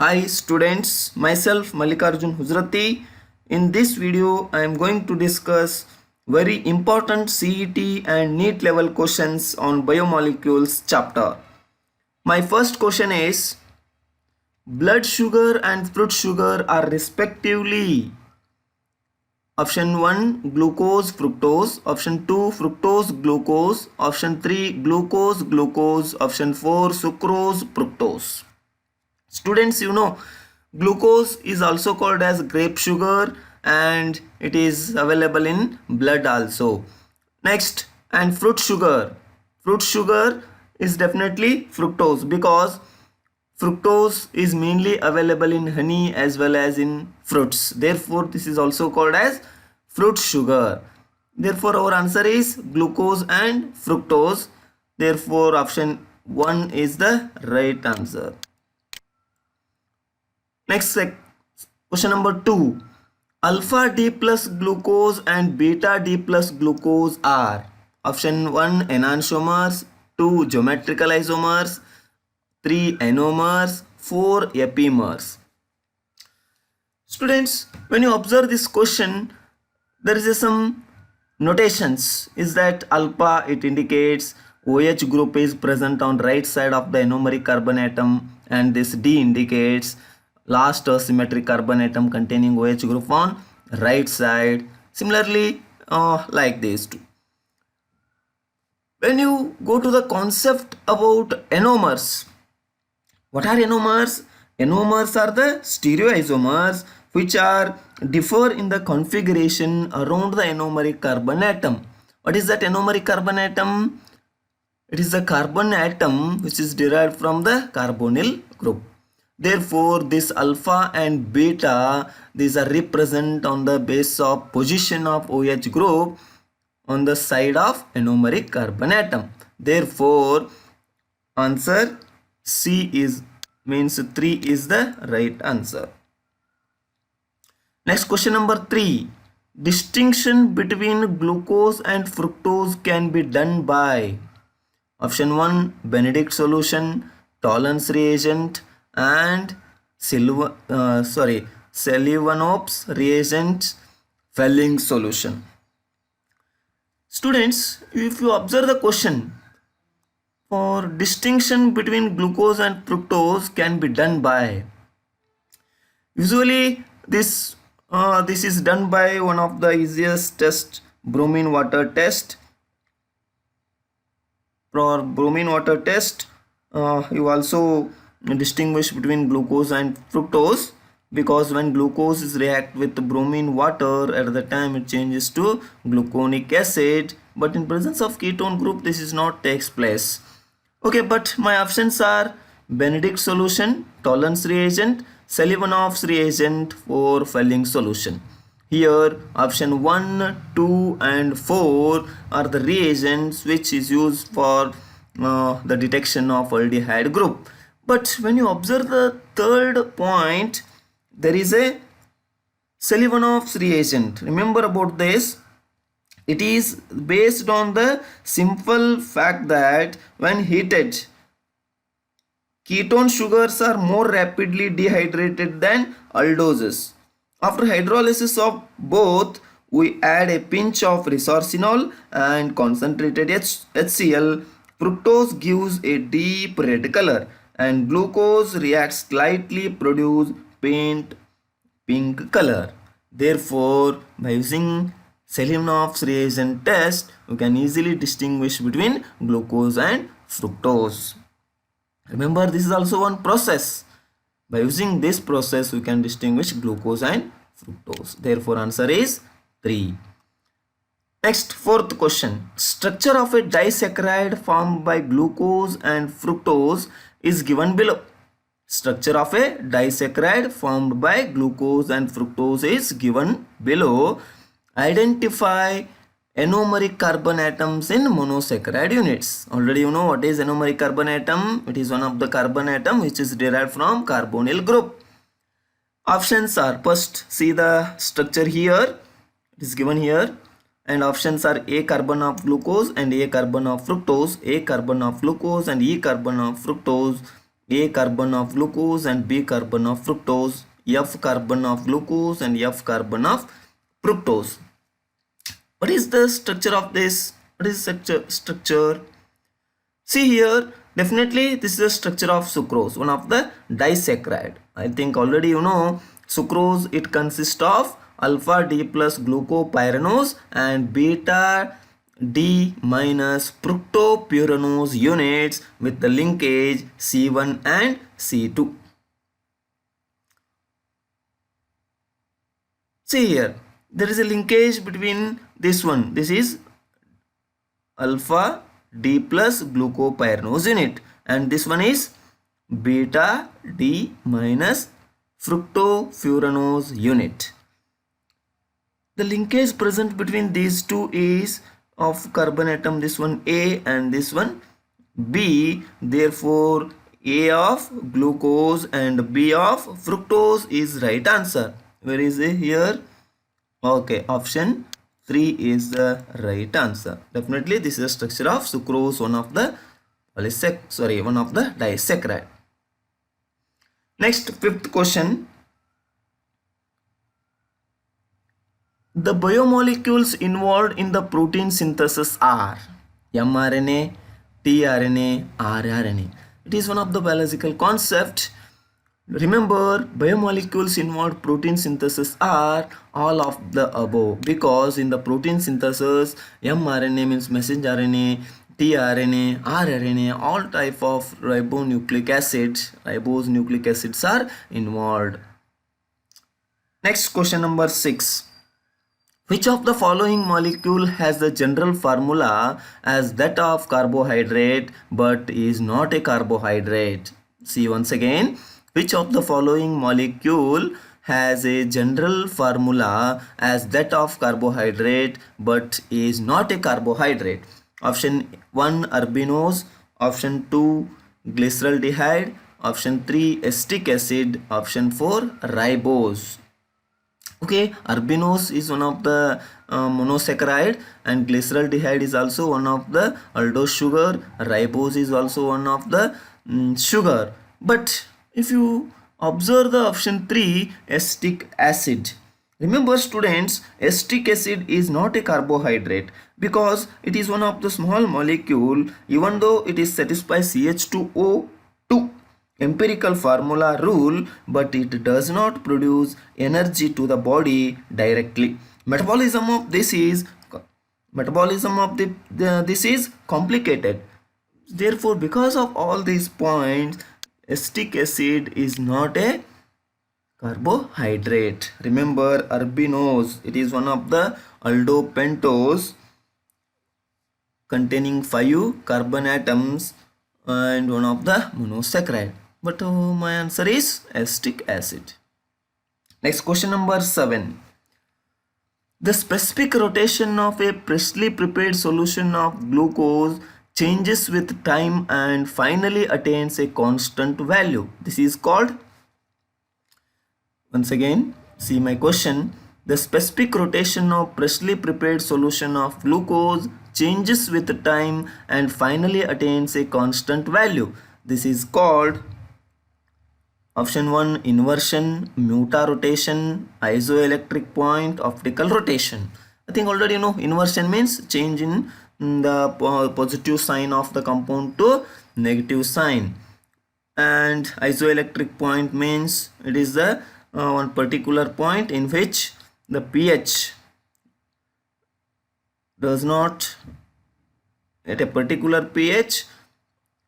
Hi students, myself Mallikarjun Huzrati. In this video, I am going to discuss very important CET and NEET level questions on biomolecules chapter. My first question is, blood sugar and fruit sugar are respectively option 1 glucose fructose, option 2 fructose glucose, option 3 glucose glucose, option 4 sucrose fructose. Students, glucose is also called as grape sugar and it is available in blood also. Next, and fruit sugar. Fruit sugar is definitely fructose because fructose is mainly available in honey as well as in fruits. Therefore, this is also called as fruit sugar. Therefore, our answer is glucose and fructose. Therefore, option 1 is the right answer. Next, question number 2. Alpha D plus glucose and beta D plus glucose are option 1 enantiomers, 2 geometrical isomers, 3 anomers, 4 epimers. Students, when you observe this question, there is some notations. Is that alpha, it indicates OH group is present on right side of the anomeric carbon atom, and this D indicates last symmetric carbon atom containing OH group on right side. Similarly, like this too. When you go to the concept about anomers, what are anomers? Anomers are the stereoisomers which are differ in the configuration around the anomeric carbon atom. What is that anomeric carbon atom? It is the carbon atom which is derived from the carbonyl group. Therefore, this alpha and beta, these are represent on the base of position of OH group on the side of anomeric carbon atom. Therefore, answer C is means 3 is the right answer. Next, question number 3. Distinction between glucose and fructose can be done by option 1 Benedict solution, Tollens reagent, and Selivanov reagent, Fehling solution. Students, if you observe the question, for distinction between glucose and fructose can be done by, usually this is done by one of the easiest test, bromine water test. For bromine water test, you also distinguish between glucose and fructose, because when glucose is react with bromine water, at the time it changes to gluconic acid, but in presence of ketone group this is not takes place. Okay, but my options are Benedict solution, Tollens reagent, Selivanov's reagent for Fehling solution. Here option 1, 2 and 4 are the reagents which is used for the detection of aldehyde group. But when you observe the third point, there is a Selivanov's reagent. Remember about this. It is based on the simple fact that when heated, ketone sugars are more rapidly dehydrated than aldoses. After hydrolysis of both, we add a pinch of resorcinol and concentrated HCl. Fructose gives a deep red color and glucose reacts slightly, produce faint pink color. Therefore, by using Selivanov's reagent test, you can easily distinguish between glucose and fructose. Remember, this is also one process. By using this process, we can distinguish glucose and fructose. Therefore, answer is 3. Next, fourth question. Structure of a disaccharide formed by glucose and fructose is given below. Structure of a disaccharide formed by glucose and fructose is given below. Identify anomeric carbon atoms in monosaccharide units. Already you know what is anomeric carbon atom. It is one of the carbon atom which is derived from carbonyl group. Options are, first see the structure here. It is given here. And options are A carbon of glucose and A carbon of fructose, A carbon of glucose and E carbon of fructose. A carbon of glucose and B carbon of fructose, F carbon of glucose and F carbon of fructose. What is the structure of this? What is structure? See here, definitely this is the structure of sucrose, one of the disaccharide. I think already you know sucrose, it consists of alpha D plus glucopyranose and beta D minus fructopyranose units with the linkage C1 and C2. See here, there is a linkage between this one. This is alpha D plus glucopyranose unit and this one is beta D minus fructopyranose unit. The linkage present between these two is of carbon atom, this one A and this one B. Therefore, A of glucose and B of fructose is right answer. Where is it here? Okay, option 3 is the right answer. Definitely this is the structure of sucrose, one of the disaccharide. Next, fifth question. The biomolecules involved in the protein synthesis are mRNA, tRNA, rRNA. It is one of the biological concept. Remember, biomolecules involved protein synthesis are all of the above, because in the protein synthesis mRNA means messenger RNA, tRNA, rRNA, all type of ribonucleic acids are involved. Next, question number 6. Which of the following molecule has the general formula as that of carbohydrate but is not a carbohydrate? See once again, which of the following molecule has a general formula as that of carbohydrate but is not a carbohydrate? Option 1 arbinose, option 2 glyceraldehyde, option 3 acetic acid, option 4 ribose. Okay, arbinose is one of the monosaccharide and glyceraldehyde is also one of the aldose sugar. Ribose is also one of the sugar. But if you observe the option 3, acetic acid, remember students, acetic acid is not a carbohydrate because it is one of the small molecule, even though it is satisfies CH2O2 empirical formula rule, but it does not produce energy to the body directly. Metabolism of this is complicated. Therefore, because of all these points, acetic acid is not a carbohydrate. Remember, arbinose, it is one of the aldopentose containing 5 carbon atoms and one of the monosaccharide. But my answer is acetic acid. Next, question number 7. The specific rotation of a freshly prepared solution of glucose changes with time and finally attains a constant value. This is called, once again, see my question. The specific rotation of freshly prepared solution of glucose changes with time and finally attains a constant value. This is called option 1 inversion, mutarotation, isoelectric point, optical rotation. I think already you know inversion means change in the positive sign of the compound to negative sign, and isoelectric point means it is the one particular point in which the pH does not, at a particular pH,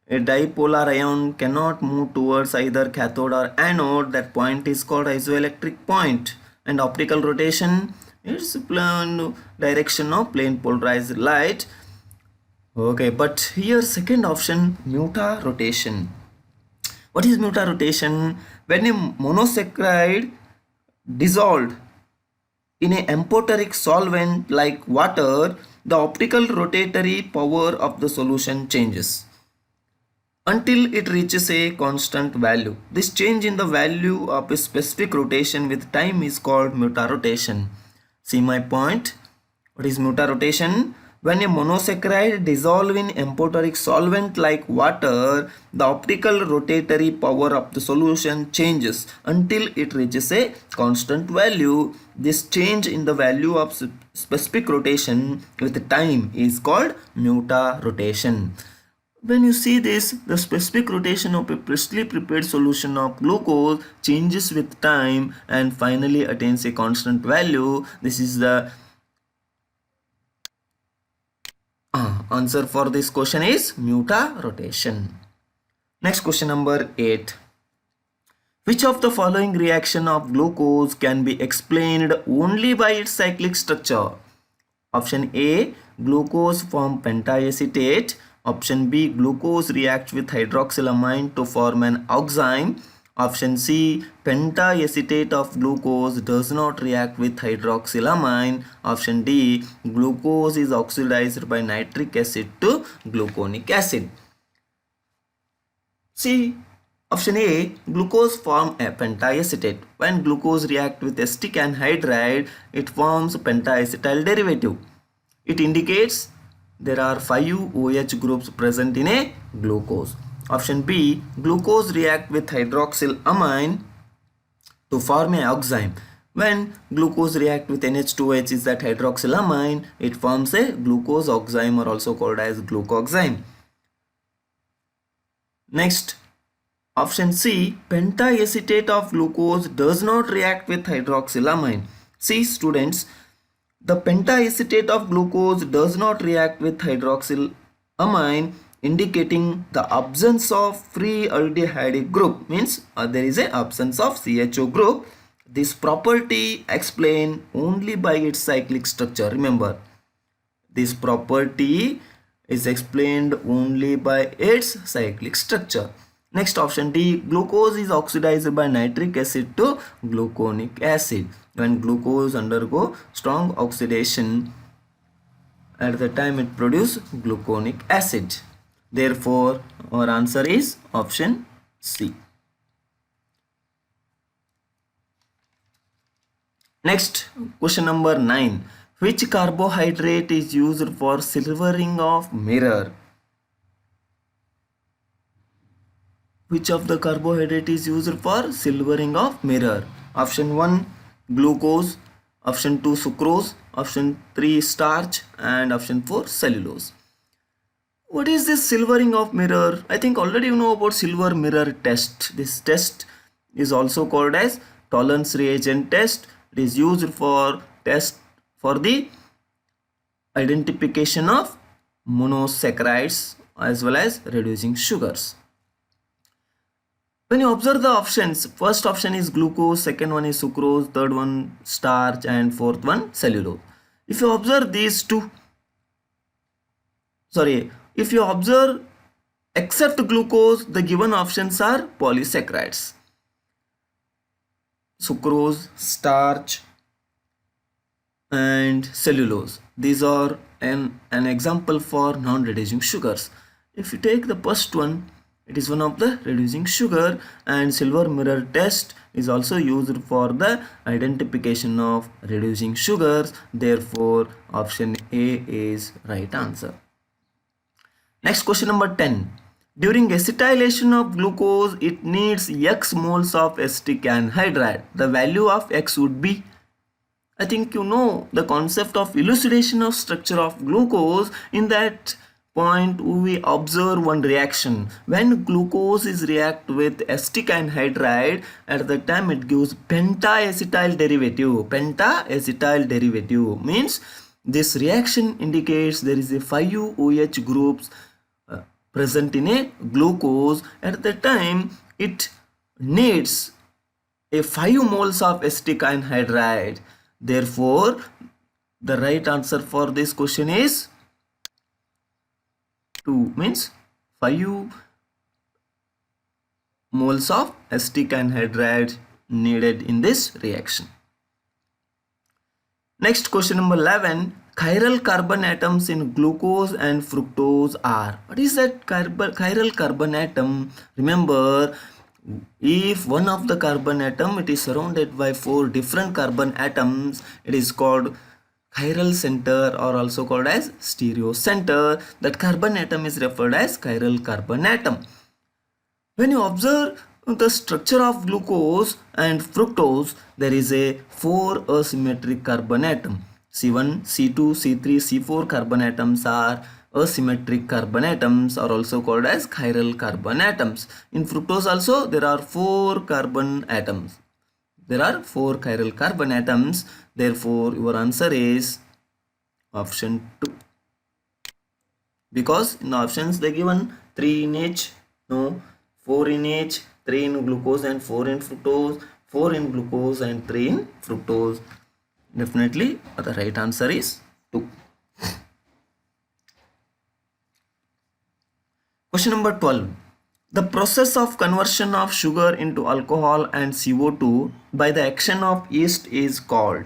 a dipolar ion cannot move towards either cathode or anode. That point is called isoelectric point. And optical rotation is plane direction of plane polarized light. Okay, but here second option, mutarotation. What is mutarotation? When a monosaccharide dissolved in a amphoteric solvent like water, the optical rotatory power of the solution changes until it reaches a constant value. This change in the value of a specific rotation with time is called mutarotation. See my point. What is mutarotation? When a monosaccharide dissolves in amphoteric solvent like water, the optical rotatory power of the solution changes until it reaches a constant value. This change in the value of specific rotation with time is called mutarotation. When you see this, the specific rotation of a precisely prepared solution of glucose changes with time and finally attains a constant value. This is the answer for this question is mutarotation. Next question number 8. Which of the following reaction of glucose can be explained only by its cyclic structure? Option A, glucose form pentaacetate. Option B, glucose reacts with hydroxylamine to form an oxime. Option C, pentaacetate of glucose does not react with hydroxylamine. Option D, glucose is oxidized by nitric acid to gluconic acid. See, option A, glucose form a pentaacetate. When glucose reacts with acetic anhydride, it forms pentaacetyl derivative. It indicates there are 5 OH groups present in a glucose. Option B, glucose react with hydroxylamine to form a oxime. When glucose react with NH2OH is that hydroxylamine, it forms a glucose oxime or also called as glucoxime. Next, option C, pentaacetate of glucose does not react with hydroxylamine. See students, the pentaacetate of glucose does not react with hydroxylamine, indicating the absence of free aldehyde group, means there is an absence of CHO group. This property explained only by its cyclic structure. Remember, this property is explained only by its cyclic structure. Next, option D, glucose is oxidized by nitric acid to gluconic acid. When glucose undergo strong oxidation, at the time it produces gluconic acid. Therefore, our answer is option C. Next, question number 9. Which carbohydrate is used for silvering of mirror? Which of the carbohydrate is used for silvering of mirror? Option 1, glucose. Option 2, sucrose. Option 3, starch. And option 4, cellulose. What is this silvering of mirror? I think already you know about silver mirror test. This test is also called as Tollens reagent test. It is used for test for the identification of monosaccharides as well as reducing sugars. When you observe the options, first option is glucose, second one is sucrose, third one starch, and fourth one cellulose. If you observe these two, if you observe except glucose, the given options are polysaccharides. Sucrose, starch, and cellulose. These are an example for non-reducing sugars. If you take the first one, it is one of the reducing sugar, and silver mirror test is also used for the identification of reducing sugars. Therefore, option A is right answer. Next, question number 10. During acetylation of glucose, it needs X moles of acetic anhydride. The value of X would be, I think you know the concept of elucidation of structure of glucose. In that point, we observe one reaction. When glucose is react with acetic anhydride, at the time it gives pentaacetyl derivative. Pentaacetyl derivative means this reaction indicates there is a 5 OH groups present in a glucose. At the time it needs a 5 moles of acetic anhydride. Therefore, the right answer for this question is 2, means 5 moles of acetic anhydride needed in this reaction. Next, question number 11. Chiral carbon atoms in glucose and fructose are. What is that chiral carbon atom? Remember, if one of the carbon atom it is surrounded by 4 different carbon atoms, it is called chiral center or also called as stereo center. That carbon atom is referred as chiral carbon atom. When you observe the structure of glucose and fructose, there is a 4 asymmetric carbon atom. C1, C2, C3, C4 carbon atoms are asymmetric carbon atoms, are also called as chiral carbon atoms. In fructose also there are 4 carbon atoms. There are 4 chiral carbon atoms. Therefore, your answer is option 2. Because in the options they given 3 in each, no, 4 in each, 3 in glucose and 4 in fructose, 4 in glucose and 3 in fructose. Definitely the right answer is 2. Question number 12. The process of conversion of sugar into alcohol and CO2 by the action of yeast is called.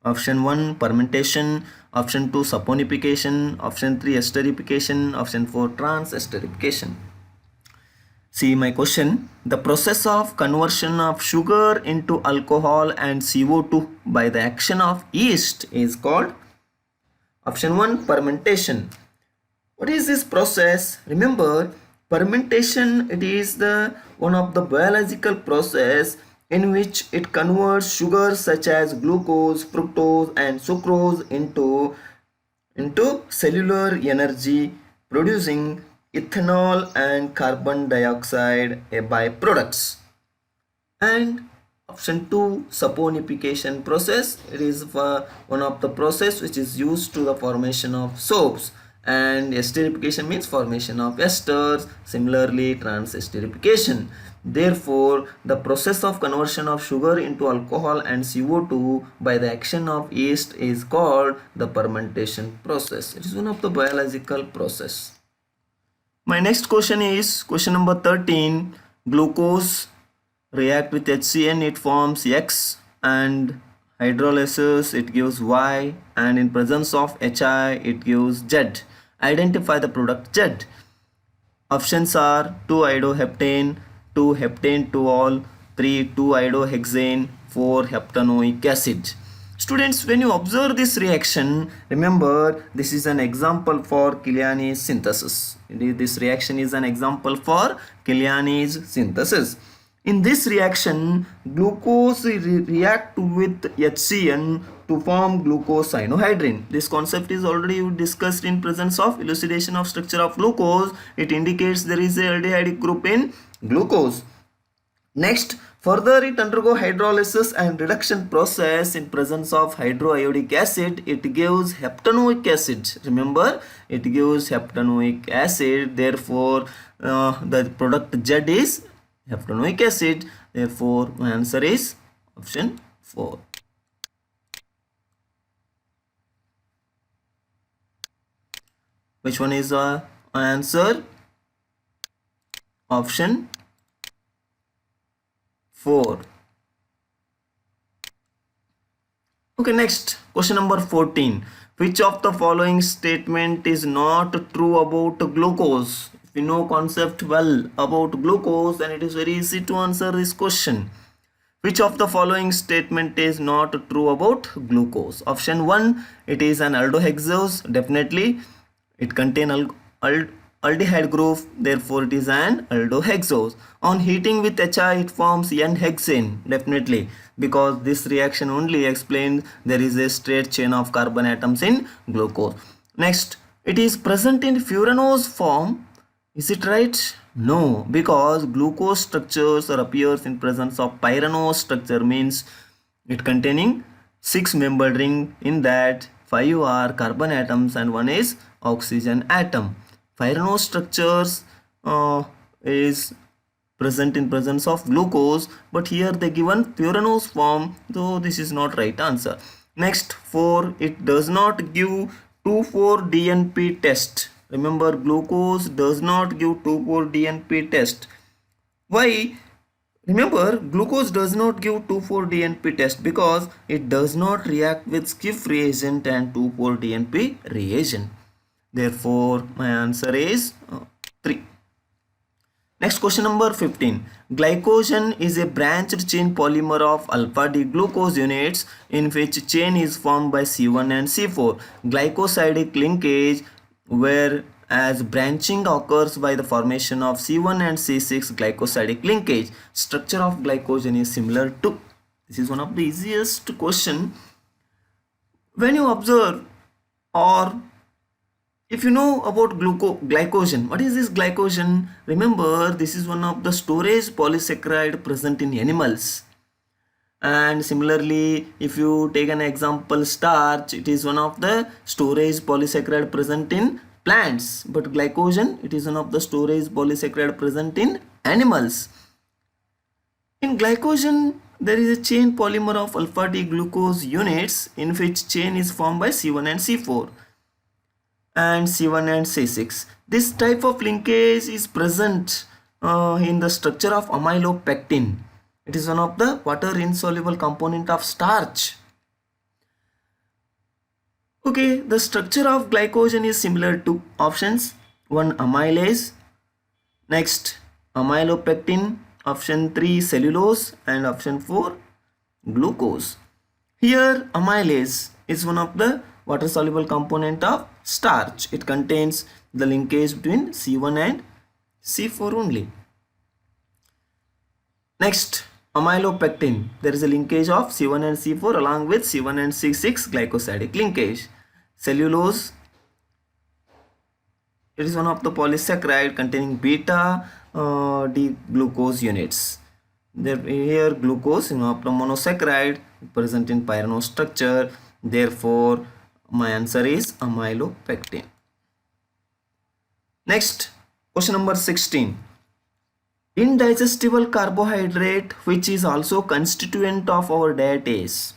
Option 1 fermentation, option 2 saponification, option 3 esterification, option 4 trans-esterification. See my question. The process of conversion of sugar into alcohol and CO2 by the action of yeast is called. Option 1 fermentation. What is this process? Remember, fermentation, it is the one of the biological process in which it converts sugars such as glucose, fructose and sucrose into cellular energy, producing ethanol and carbon dioxide byproducts. And option 2 saponification process, it is one of the process which is used to the formation of soaps. And esterification means formation of esters, similarly trans-esterification. Therefore, the process of conversion of sugar into alcohol and CO2 by the action of yeast is called the fermentation process. It is one of the biological process. My next question is question number 13. Glucose react with HCN, it forms X, and hydrolysis it gives Y, and in presence of HI it gives Z. Identify the product Z. Options are 2-iodoheptane, 2-heptane 2-ol, 3-2-iodohexane, 4-heptanoic acid. Students, when you observe this reaction, remember this is an example for Killianese synthesis. This reaction is an example for Killianese synthesis. In this reaction, glucose react with HCN to form glucose cyanohydrin. This concept is already discussed in presence of elucidation of structure of glucose. It indicates there is a aldehyde group in glucose. Next, further it undergo hydrolysis and reduction process. In presence of hydroiodic acid, it gives heptanoic acid. Remember, it gives heptanoic acid. Therefore, the product Z is heptanoic acid. Therefore, my answer is option 4. Which one is my answer? Option 4. Okay, next question number 14. Which of the following statement is not true about glucose? If you know concept well about glucose, then it is very easy to answer this question. Which of the following statement is not true about glucose? Option 1, it is an aldohexose. Definitely it contains aldehyde group, therefore it is an aldohexose. On heating with HI, it forms N-hexane. Definitely, because this reaction only explains there is a straight chain of carbon atoms in glucose. Next, it is present in furanose form. Is it right? No, because glucose structures or appears in presence of pyranose structure, means it containing 6 membered ring. In that 5 are carbon atoms and 1 is oxygen atom. Pyranose structures is present in presence of glucose, but here they given furanose form, so this is not right answer. Next, 4, it does not give 2,4-DNP test. Remember, glucose does not give 2,4-DNP test. Why? Remember, glucose does not give 2,4-DNP test because it does not react with Schiff reagent and 2,4-DNP reagent. Therefore, my answer is 3. Next question number 15. Glycogen is a branched chain polymer of alpha D glucose units in which chain is formed by C1 and C4. Glycosidic linkage whereas branching occurs by the formation of C1 and C6 glycosidic linkage. Structure of glycogen is similar to. This is one of the easiest question. When you observe or if you know about glycogen, what is this glycogen? Remember, this is one of the storage polysaccharide present in animals. And similarly, if you take an example starch, it is one of the storage polysaccharide present in plants. But glycogen, it is one of the storage polysaccharide present in animals. In glycogen, there is a chain polymer of alpha D glucose units in which chain is formed by C1 and C4 and C1 and C6. This type of linkage is present in the structure of amylopectin. It is one of the water insoluble component of starch. Okay, the structure of glycogen is similar to options 1 amylase, next amylopectin, option 3 cellulose, and option 4 glucose. Here amylase is one of the water soluble component of starch. It contains the linkage between C1 and C4 only. Next, amylopectin. There is a linkage of C1 and C4 along with C1 and C6 glycosidic linkage. Cellulose. It is one of the polysaccharide containing beta D glucose units. Here glucose is one of the monosaccharide present in pyranose structure. Therefore, my answer is amylopectin. Next, question number 16. Indigestible carbohydrate which is also constituent of our diet is.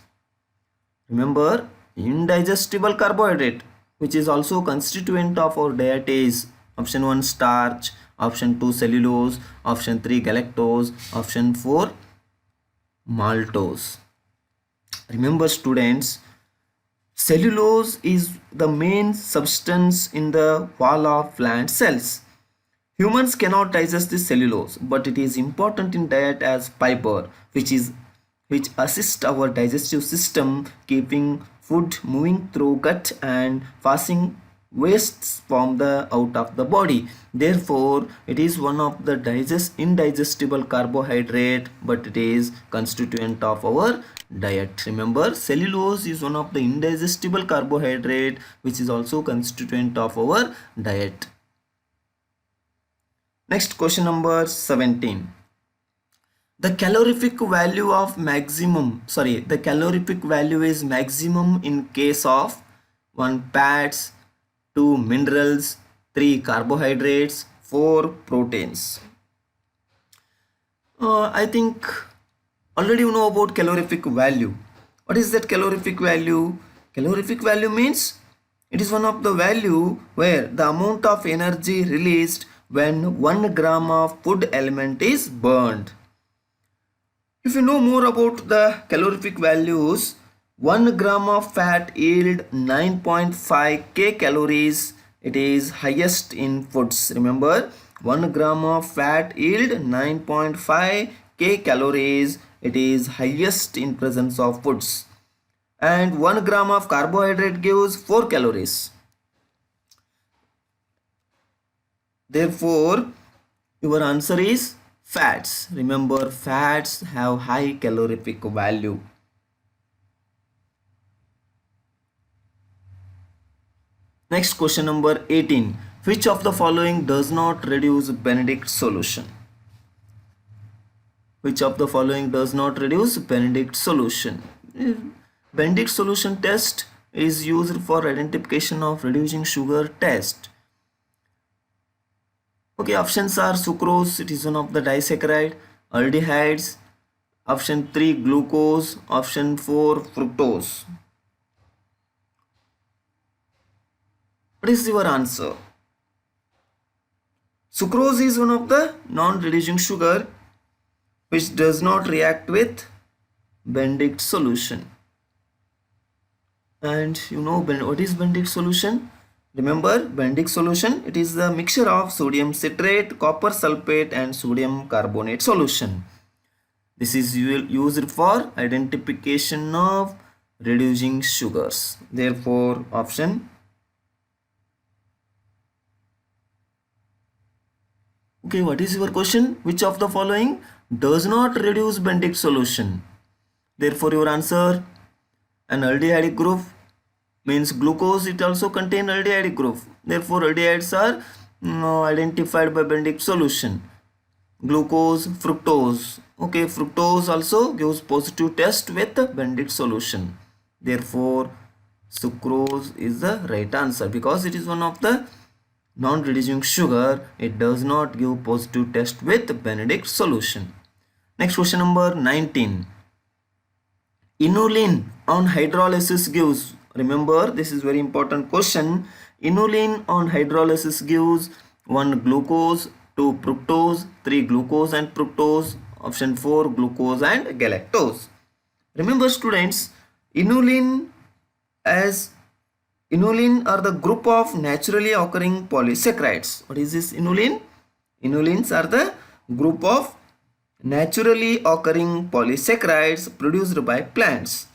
Remember, indigestible carbohydrate which is also constituent of our diet is option 1 starch, option 2 cellulose, option 3 galactose, option 4 maltose. Remember students, cellulose is the main substance in the wall of plant cells. Humans cannot digest this cellulose, but it is important in diet as fiber, which assists our digestive system, keeping food moving through gut and passing wastes from the out of the body. Therefore, it is one of the indigestible carbohydrate, but it is constituent of our diet. Remember, cellulose is one of the indigestible carbohydrate which is also constituent of our diet. Next, question number 17. The calorific value is maximum in case of 1 fats, 2 minerals, 3 carbohydrates, 4 proteins. I think already you know about calorific value. What is that calorific value? Calorific value means it is one of the value where the amount of energy released when 1 gram of food element is burned. If you know more about the calorific values, 1 gram of fat yield 9.5 kcals. It is highest in foods. Remember, 1 gram of fat yield 9.5 kcals. It is highest in presence of foods. And 1 gram of carbohydrate gives 4 calories. Therefore, your answer is fats. Remember, fats have high calorific value. Next, question number 18. Which of the following does not reduce Benedict solution? Which of the following does not reduce Benedict solution? Benedict solution test is used for identification of reducing sugar test. Okay, options are sucrose, it is one of the disaccharide, aldehydes, option 3 glucose, option 4 fructose. What is your answer? Sucrose is one of the non-reducing sugar which does not react with Benedict solution. And you know what is Benedict solution? Remember Benedict solution, it is the mixture of sodium citrate, copper sulfate and sodium carbonate solution. This is used for identification of reducing sugars. Therefore option. Okay, what is your question? Which of the following does not reduce Benedict solution? Therefore your answer, an aldehyde group means glucose, it also contain aldehyde group. Therefore aldehydes are identified by Benedict solution. Glucose, fructose. Okay, fructose also gives positive test with Benedict solution. Therefore sucrose is the right answer because it is one of the non-reducing sugar. It does not give positive test with Benedict solution. Next question number 19. Inulin on hydrolysis gives, remember this is very important question. Inulin on hydrolysis gives 1 glucose, 2 fructose, 3 glucose and fructose, option 4 glucose and galactose. Remember students, inulin are the group of naturally occurring polysaccharides. What is this inulin? Inulins are the group of naturally occurring polysaccharides produced by plants.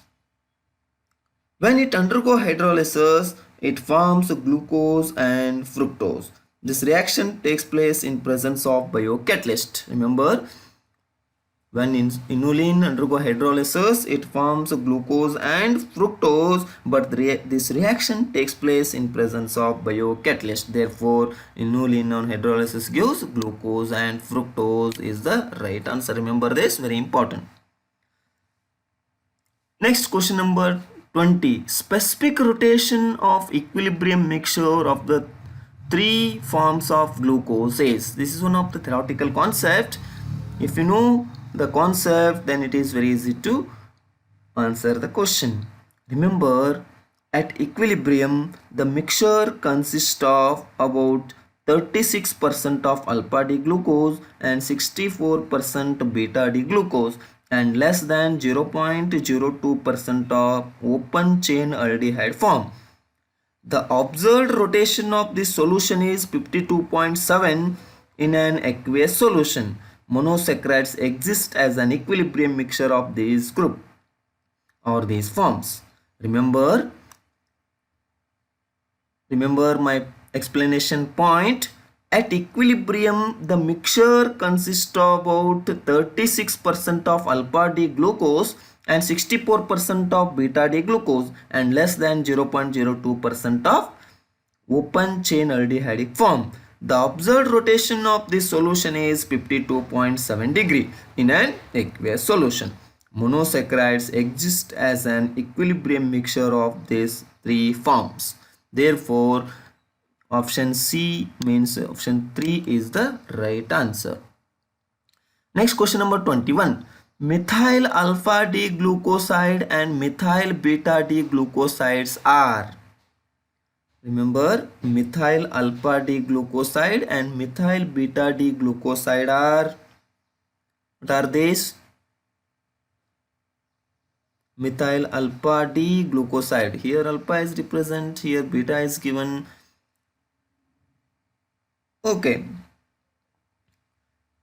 When it undergoes hydrolysis, it forms glucose and fructose. This reaction takes place in presence of biocatalyst. Remember, when inulin undergo hydrolysis, it forms glucose and fructose, but this reaction takes place in presence of biocatalyst. Therefore, inulin on hydrolysis gives glucose and fructose is the right answer. Remember this, very important. Next question number 20. Specific rotation of equilibrium mixture of the 3 forms of glucoses. This is one of the theoretical concept. If you know the concept, then it is very easy to answer the question. Remember, at equilibrium, the mixture consists of about 36% of alpha D glucose and 64% beta D glucose and less than 0.02% of open chain aldehyde form. The observed rotation of this solution is 52.7 in an aqueous solution. Monosaccharides exist as an equilibrium mixture of these group or these forms. Remember my explanation point. At equilibrium, the mixture consists of about 36% of alpha D glucose and 64% of beta D glucose and less than 0.02% of open chain aldehydic form. The observed rotation of this solution is 52.7 degree in an aqueous solution. Monosaccharides exist as an equilibrium mixture of these 3 forms. Therefore, option C means option 3 is the right answer. Next question number 21. Methyl alpha D glucoside and methyl beta D glucosides are. Remember, methyl alpha D glucoside and methyl beta D glucoside are, what are these? Methyl alpha D glucoside. Here alpha is represented, here beta is given. Okay.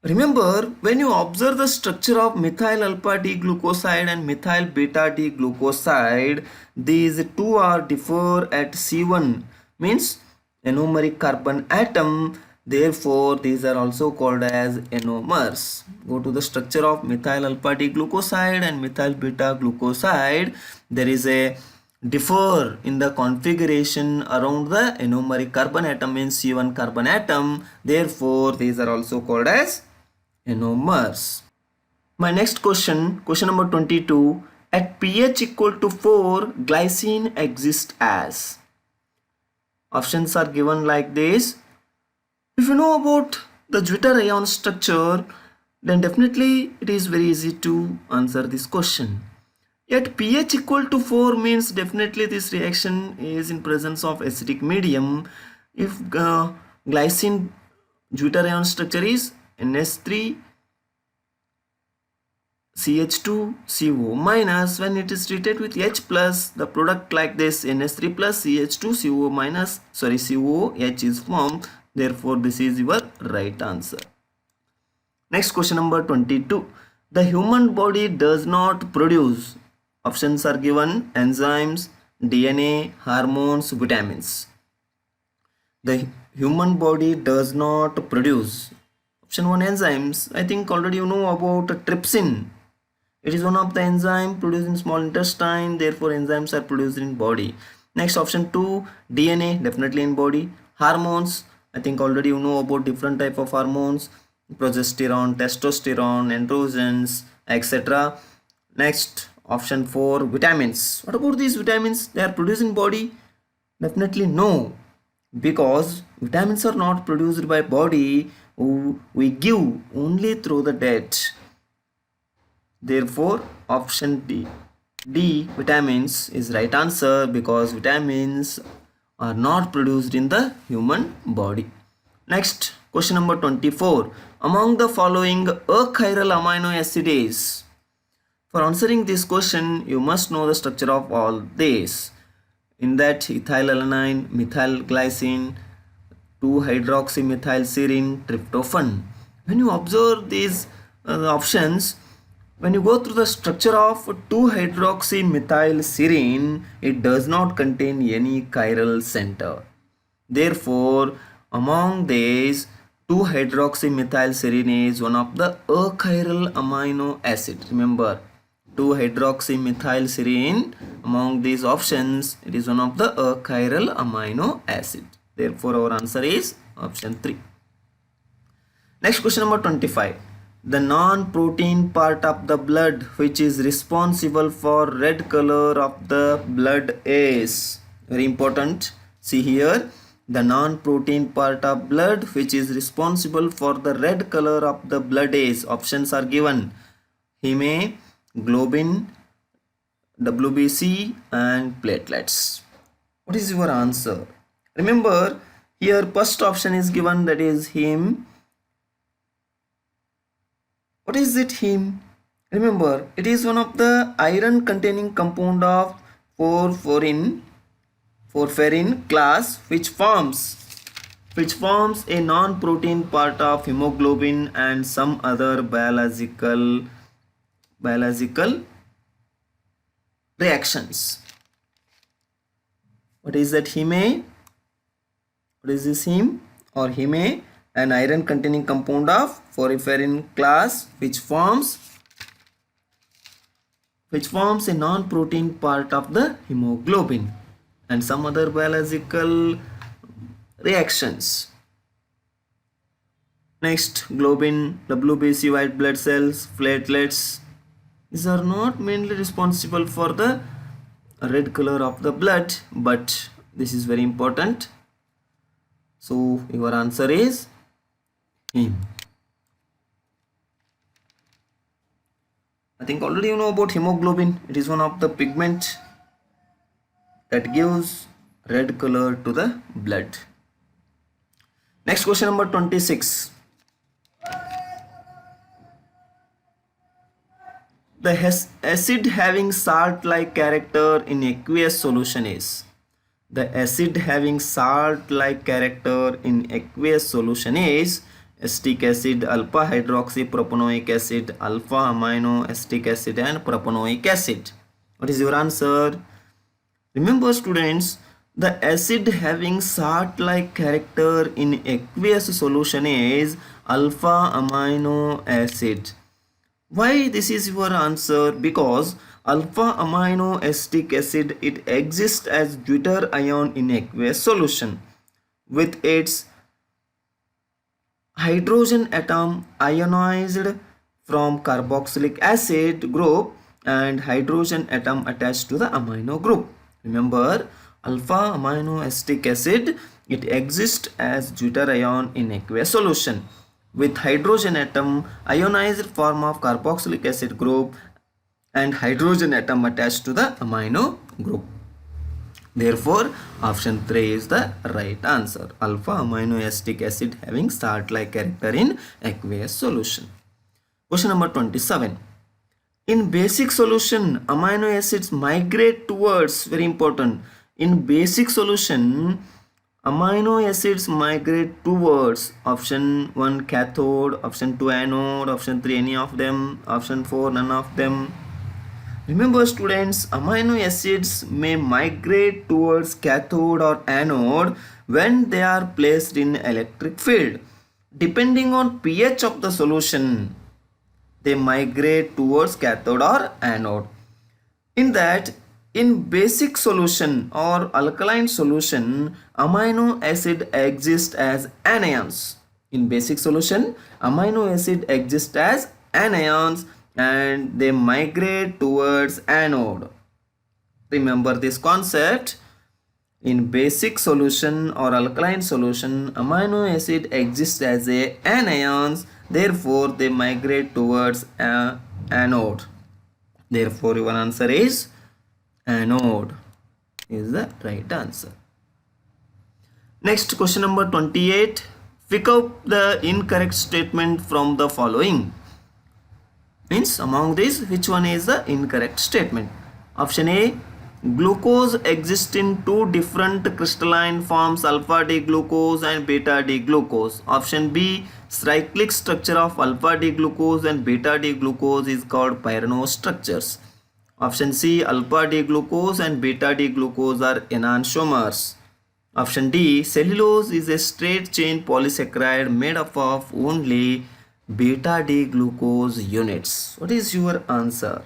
Remember, when you observe the structure of methyl alpha D glucoside and methyl beta D glucoside, these two are differ at C1, means anomeric carbon atom. Therefore, these are also called as anomers. Go to the structure of methyl alpha D glucoside and methyl beta glucoside. There is a differ in the configuration around the anomeric carbon atom, means C1 carbon atom. Therefore, these are also called as anomers. My next question, question number 22. At pH equal to 4, glycine exists as. Options are given like this. If you know about the Zwitter ion structure, then definitely it is very easy to answer this question. At pH equal to 4 means definitely this reaction is in presence of acidic medium. If glycine Zwitter ion structure is NH3 CH2CO minus. When it is treated with H plus, the product like this NH3 plus CH2CO minus, sorry, COH is formed. Therefore, this is your right answer. Next question number 22. The human body does not produce. Options are given: enzymes, DNA, hormones, vitamins. The human body does not produce. Option 1, enzymes. I think already you know about trypsin. It is one of the enzyme produced in small intestine. Therefore, enzymes are produced in body. Next, option 2, DNA, definitely in body. Hormones. I think already you know about different type of hormones: progesterone, testosterone, androgens, etc. Next, option 4, vitamins. What about these vitamins? They are produced in body? Definitely no, because vitamins are not produced by body. We give only through the diet. Therefore, option D, vitamins is right answer, because vitamins are not produced in the human body. Next, question number 24. Among the following achiral amino acids. For answering this question, you must know the structure of all this. In that, ethylalanine, methylglycine, 2-hydroxymethylserine, tryptophan. When you observe these options, when you go through the structure of 2-hydroxymethylserine, it does not contain any chiral center. Therefore, among these, 2-hydroxymethylserine is one of the achiral amino acid. Remember, 2-hydroxymethylserine, among these options, it is one of the achiral amino acid. Therefore, our answer is option 3. Next, question number 25. The non-protein part of the blood which is responsible for red color of the blood is. Very important. See here, the non-protein part of blood which is responsible for the red color of the blood is. Options are given: hemoglobin, WBC, and platelets. What is your answer? Remember, here first option is given, that is heme. What is it, heme? Remember, it is one of the iron containing compound of porphyrin class, which forms a non-protein part of hemoglobin and some other biological reactions. What is that, heme? What is this, heme or heme? An iron containing compound of porphyrin class, which forms a non-protein part of the hemoglobin and some other biological reactions. Next, globin, WBC, white blood cells, platelets. These are not mainly responsible for the red color of the blood, but this is very important. So your answer is heme. I think already you know about hemoglobin. It is one of the pigment that gives red color to the blood. Next, question number 26. The acid having salt-like character in aqueous solution is. The acid having salt-like character in aqueous solution is acetic acid, alpha hydroxypropanoic acid, alpha amino acetic acid, and propanoic acid. What is your answer? Remember, students, the acid having salt-like character in aqueous solution is alpha amino acid. Why this is your answer? Because alpha amino acetic acid, it exists as deuter ion in aqueous solution with its hydrogen atom ionized from carboxylic acid group and hydrogen atom attached to the amino group. Remember, alpha amino acetic acid, it exists as deuter ion in aqueous solution with hydrogen atom ionized form of carboxylic acid group and hydrogen atom attached to the amino group. Therefore, option 3 is the right answer. Alpha amino acetic acid having salt-like character in aqueous solution. Question number 27. In basic solution, amino acids migrate towards, very important, in basic solution amino acids migrate towards option 1 cathode, option 2 anode, option 3 any of them, option 4 none of them. Remember students, amino acids may migrate towards cathode or anode when they are placed in electric field. Depending on pH of the solution, they migrate towards cathode or anode. In that, in basic solution or alkaline solution, amino acid exists as anions. In basic solution, amino acid exists as anions and they migrate towards anode. Remember this concept. In basic solution or alkaline solution, amino acid exists as anions, therefore they migrate towards anode. Therefore your answer is anode is the right answer. Next, question number 28. Pick up the incorrect statement from the following. Means among these, which one is the incorrect statement? Option A, glucose exists in two different crystalline forms, alpha D glucose and beta D glucose. Option B, cyclic structure of alpha D glucose and beta D glucose is called pyranose structures. Option C, alpha D glucose and beta D glucose are enantiomers. Option D, cellulose is a straight chain polysaccharide made up of only beta D glucose units. What is your answer?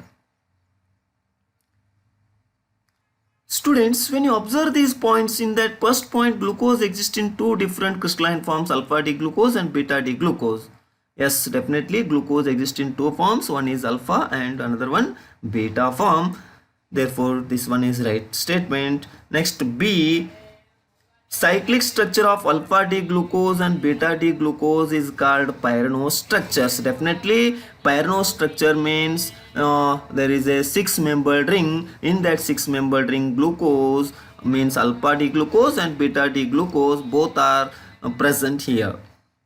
Students, when you observe these points, in that first point, glucose exists in two different crystalline forms, alpha D glucose and beta D glucose. Yes, definitely glucose exists in two forms, one is alpha and another one beta form. Therefore this one is right statement. Next, B, cyclic structure of alpha D glucose and beta D glucose is called pyranose structures. Definitely pyranose structure means there is a 6-membered ring. In that 6-membered ring, glucose means alpha D glucose and beta D glucose both are present here.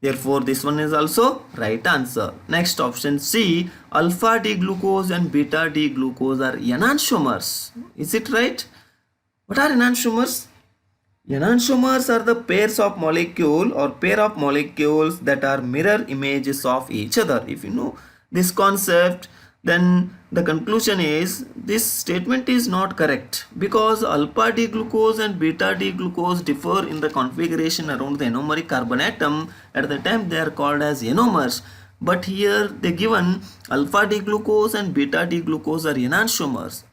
Therefore this one is also right answer. Next, option C, alpha D glucose and beta D glucose are enantiomers. Is it right? What are enantiomers? Enantiomers are the pairs of molecule or pair of molecules that are mirror images of each other. If you know this concept, then the conclusion is this statement is not correct, because alpha D glucose and beta D glucose differ in the configuration around the anomeric carbon atom. At the time they are called as enomers, but here they given alpha D glucose and beta D glucose are enantiomers.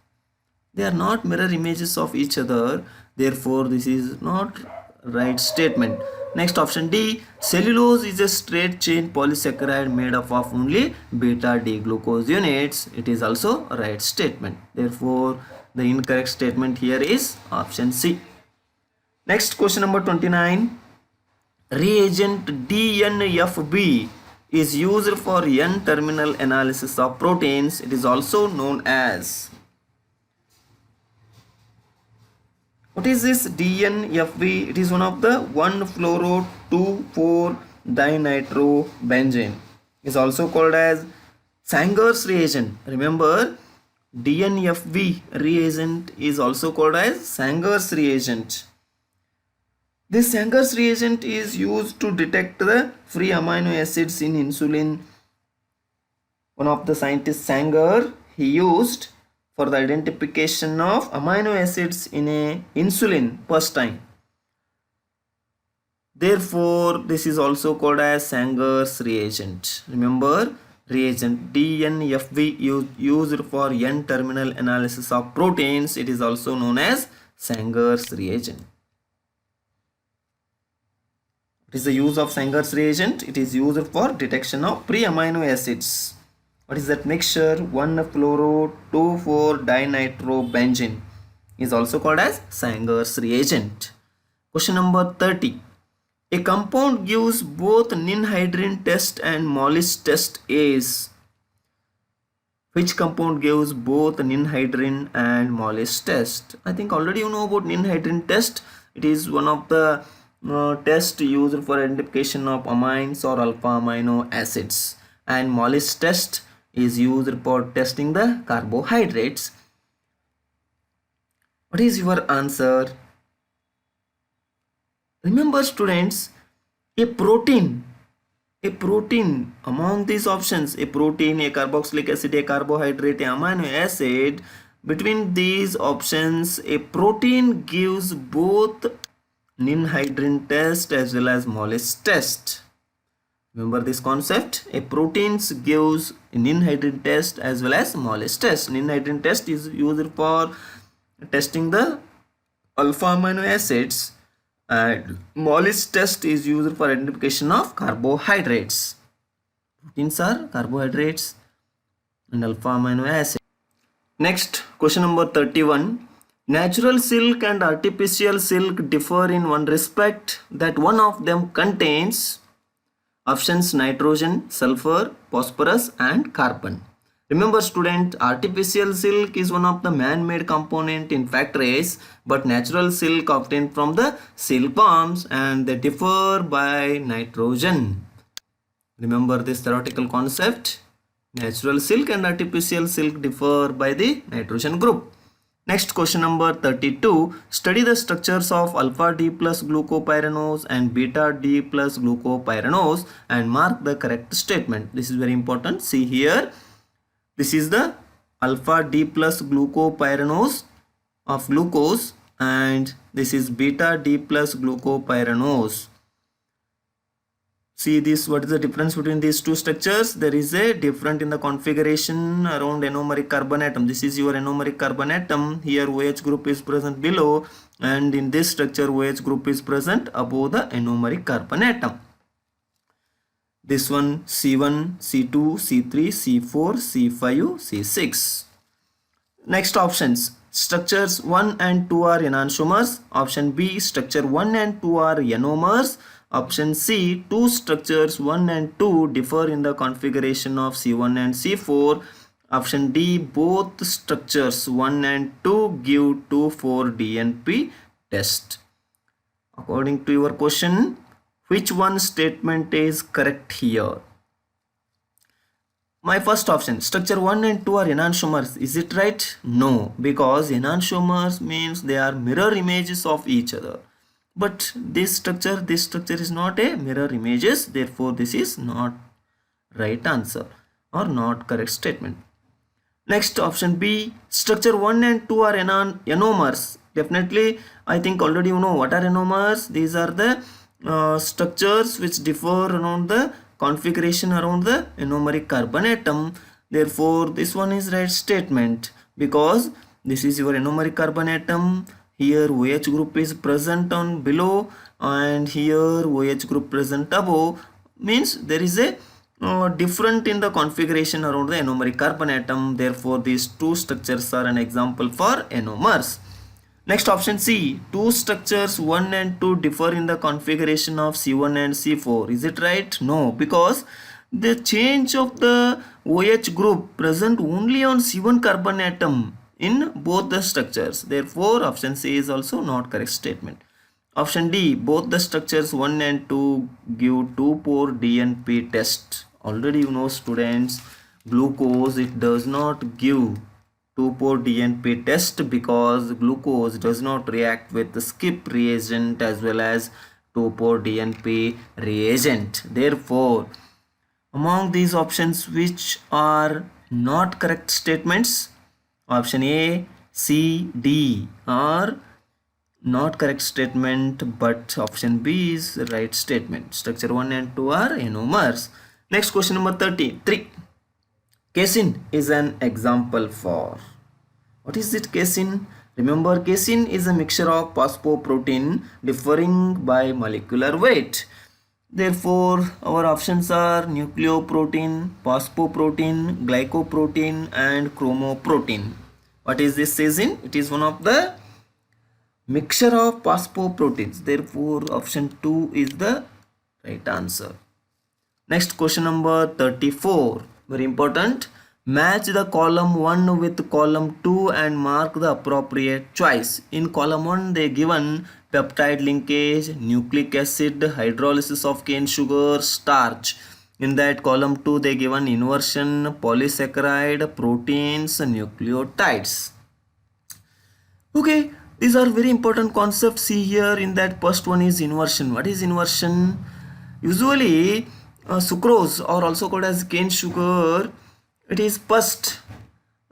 They are not mirror images of each other, therefore this is not right statement. Next, option D, cellulose is a straight chain polysaccharide made up of only beta D glucose units. It is also a right statement. Therefore the incorrect statement here is option C. Next, question number 29. Reagent DNFB is used for N-terminal analysis of proteins. It is also known as. What is this DNFB? It is one of the 1,fluoro-2,4-dinitrobenzene. It is also called as Sanger's reagent. Remember, DNFB reagent is also called as Sanger's reagent. This Sanger's reagent is used to detect the free amino acids in insulin. One of the scientists, Sanger, he used for the identification of amino acids in a insulin first time. Therefore this is also called as Sanger's reagent. Remember, reagent DNFB used for N-terminal analysis of proteins. It is also known as Sanger's reagent. What is the use of Sanger's reagent? It is used for detection of free amino acids. What is that mixture? 1,fluoro-2,4-dinitrobenzene is also called as Sanger's reagent. Question number 30. A compound gives both ninhydrin test and Mollis test is. Which compound gives both ninhydrin and Mollis test? I think already you know about ninhydrin test. It is one of the tests used for identification of amines or alpha amino acids. And Mollis test is used for testing the carbohydrates. What is your answer? Remember students, a protein among these options, a protein, a carboxylic acid, a carbohydrate, a amino acid, between these options a protein gives both Ninhydrin test as well as Moles test. Remember this concept, a proteins gives Ninhydrin test as well as Moles test. Ninhydrin test is used for testing the alpha amino acids and Moles test is used for identification of carbohydrates. Proteins are carbohydrates and alpha amino acids. Next, question number 31. Natural silk and artificial silk differ in one respect, that one of them contains options nitrogen, sulfur, phosphorus and carbon. Remember student, artificial silk is one of the man-made component in factories, but natural silk obtained from the silkworms and they differ by nitrogen. Remember this theoretical concept. Natural silk and artificial silk differ by the nitrogen group. Next, question number 32. Study the structures of alpha D plus glucopyranose and beta D plus glucopyranose and mark the correct statement. This is very important. See here. This is the alpha D plus glucopyranose of glucose and this is beta D plus glucopyranose. See this, what is the difference between these two structures? There is a difference in the configuration around anomeric carbon atom. This is your anomeric carbon atom. Here OH group is present below and in this structure OH group is present above the anomeric carbon atom. This one C1, C2, C3, C4, C5, C6. Next options. Structures 1 and 2 are enantiomers. Option B, structure 1 and 2 are ionomers. Option C, two structures 1 and 2 differ in the configuration of C1 and C4. Option D, both structures 1 and 2 give 2,4-DNP test. According to your question, which one statement is correct here? My first option, structure 1 and 2 are enantiomers. Is it right? No, because enantiomers means they are mirror images of each other. But this structure is not a mirror images, therefore this is not right answer or not correct statement. Next, option B, structure 1 and 2 are ionomers. Definitely, I think already you know what are ionomers. These are the structures which differ around the configuration around the anomeric carbon atom. Therefore, this one is right statement because this is your anomeric carbon atom. Here OH group is present on below and here OH group present above, means there is a different in the configuration around the anomeric carbon atom. Therefore, these two structures are an example for ionomers. Next, option C, two structures 1 and 2 differ in the configuration of C1 and C4. Is it right? No, because the change of the OH group present only on C1 carbon atom in both the structures. Therefore, option C is also not correct statement. Option D, both the structures 1 and 2 give 2,4-DNP test. Already you know students, glucose, it does not give 2,4-DNP test because glucose does not react with the skip reagent as well as 2,4-DNP reagent. Therefore, among these options which are not correct statements, option A, C, D are not correct statement, but option B is the right statement. Structure 1 and 2 are ionomers. Next, question number 33. Casein is an example for. What is it, casein? Remember, casein is a mixture of phosphoprotein differing by molecular weight. Therefore, our options are nucleoprotein, phosphoprotein, glycoprotein and chromoprotein. What is this casein? It is one of the mixture of phosphoproteins. Therefore, option 2 is the right answer. Next, question number 34. Very important. Match the column 1 with column 2 and mark the appropriate choice. In column 1, they given peptide linkage, nucleic acid, hydrolysis of cane sugar, starch. In that column 2 they given inversion, polysaccharide, proteins, nucleotides. Okay, these are very important concepts. See here, in that first one is inversion. What is inversion? Usually sucrose, or also called as cane sugar, it is first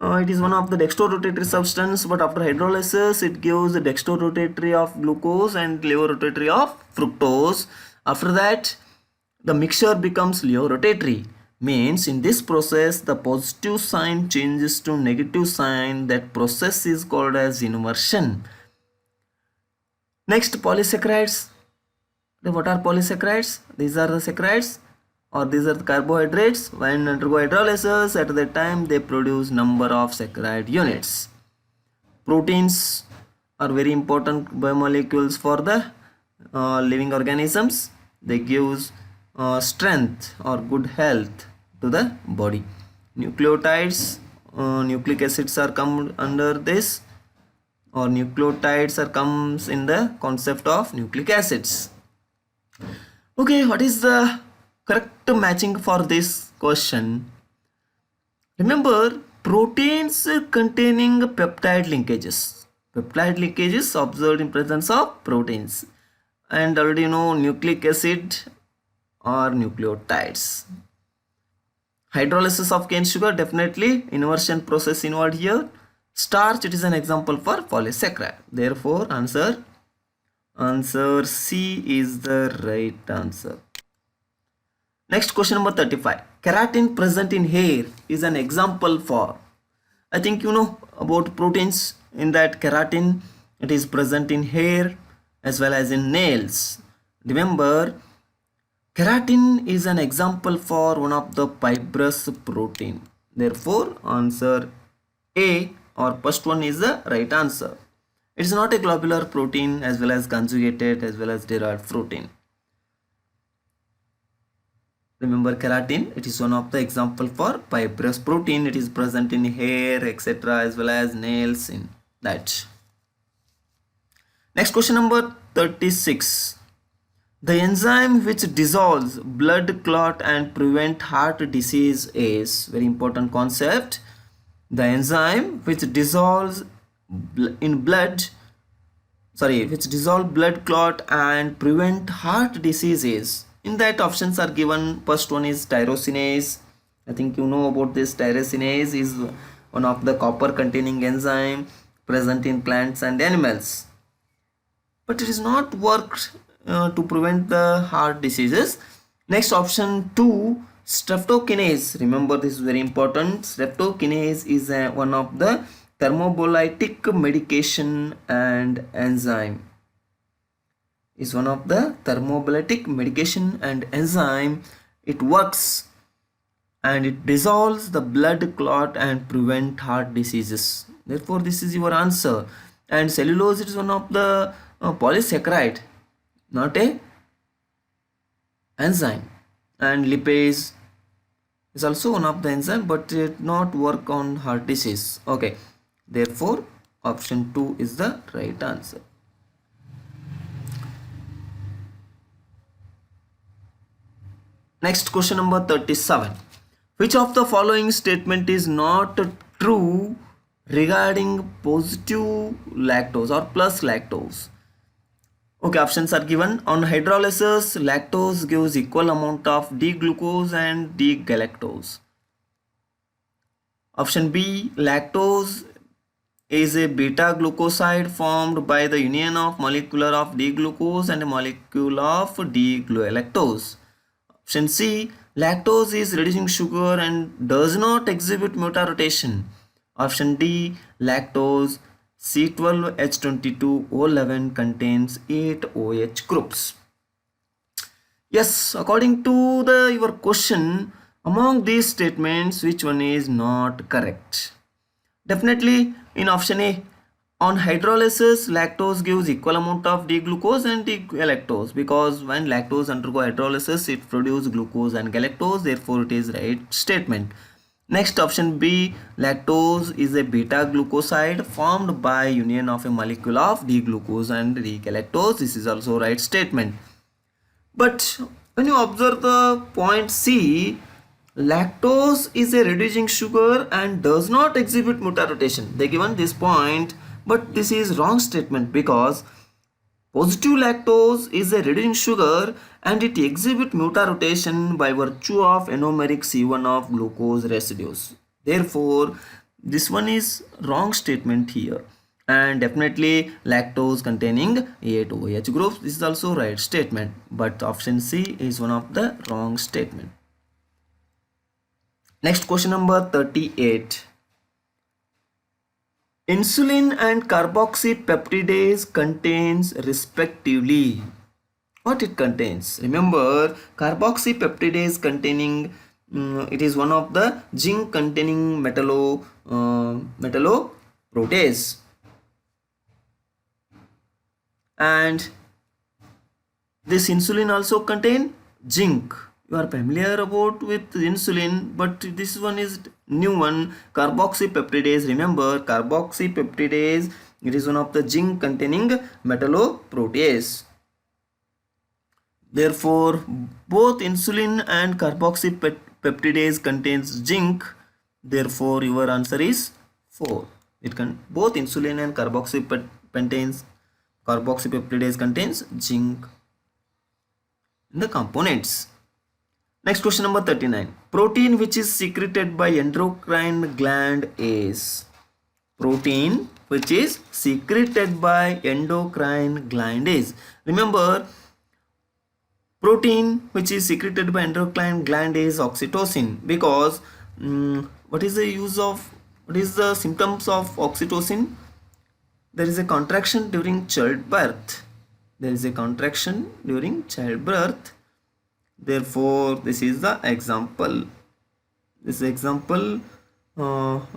it is one of the dextrorotatory substance, but after hydrolysis it gives the dextrorotatory of glucose and levorotatory of fructose. After that the mixture becomes levorotatory. Means in this process the positive sign changes to negative sign. That process is called as inversion. Next, polysaccharides. What are polysaccharides? These are the saccharides, or these are the carbohydrates. When undergo hydrolysis, at that time they produce number of saccharide units. Proteins are very important biomolecules for the living organisms. They give strength or good health to the body. Nucleotides, nucleic acids are come under this, or nucleotides are comes in the concept of nucleic acids. Okay, what is the correct matching for this question? Remember, proteins containing peptide linkages. Peptide linkages observed in presence of proteins. And already you know nucleic acid or nucleotides. Hydrolysis of cane sugar, definitely inversion process involved here. Starch, it is an example for polysaccharide. Therefore, answer C is the right answer. Next, question number 35. Keratin present in hair is an example for. I think you know about proteins. In that keratin, it is present in hair as well as in nails. Remember, keratin is an example for one of the fibrous protein. Therefore, answer A or first one is the right answer. It is not a globular protein as well as conjugated as well as derived protein. Remember, keratin, it is one of the example for fibrous protein. It is present in hair, etc. as well as nails in that. Next, question number 36. The enzyme which dissolves blood clot and prevent heart disease is, very important concept. The enzyme which dissolves blood clot and prevent heart diseases. In that options are given. First one is tyrosinase. I think you know about this. Tyrosinase is one of the copper containing enzyme present in plants and animals, but it is not worked to prevent the heart diseases. Next, option 2, streptokinase. Remember, this is very important. Streptokinase is one of the thermobolytic medication and enzyme. Is one of the thermobolytic medication and enzyme. It works and it dissolves the blood clot and prevent heart diseases. Therefore, this is your answer. And cellulose is one of the polysaccharide, not a enzyme. And lipase is also one of the enzyme, but it not work on heart disease. Okay, therefore option 2 is the right answer. Next, question number 37. Which of the following statement is not true regarding positive lactose or plus lactose? Okay, options are given. On hydrolysis, lactose gives equal amount of D-glucose and D-galactose. Option B, lactose is a beta glucoside formed by the union of molecule of D-glucose and a molecule of D-galactose. Option C, lactose is reducing sugar and does not exhibit metarotation. Option D, lactose C12H22O11 contains 8 OH groups. Yes, according to your question, among these statements, which one is not correct? Definitely in option A, on hydrolysis, lactose gives equal amount of D-glucose and D-galactose, because when lactose undergo hydrolysis, it produces glucose and galactose. Therefore, it is right statement. Next, option B, lactose is a beta glucoside formed by union of a molecule of D-glucose and D-galactose. This is also right statement. But When you observe the point C, lactose is a reducing sugar and does not exhibit mutarotation. They given this point, but this is wrong statement because positive lactose is a reducing sugar and it exhibits mutarotation by virtue of anomeric C1 of glucose residues. Therefore, this one is wrong statement here. And definitely lactose containing A2OH groups. This is also right statement, but option C is one of the wrong statement. Next question number 38. Insulin and carboxypeptidase contains respectively. What it contains? Remember, carboxypeptidase containing it is one of the zinc containing metalloprotease, and this insulin also contain zinc. You are familiar about with insulin, but this one is new one, carboxypeptidase. Remember, carboxypeptidase, it is one of the zinc containing metalloprotease. Therefore, both insulin and carboxypeptidase contains zinc. Therefore, your answer is 4. Both insulin and carboxypeptidase contains zinc in the components. Next question number 39. Protein which is secreted by endocrine gland is. Protein which is secreted by endocrine gland is. Remember, protein which is secreted by endocrine gland is oxytocin, because what is the symptoms of oxytocin? There is a contraction during childbirth. Therefore, this is the example.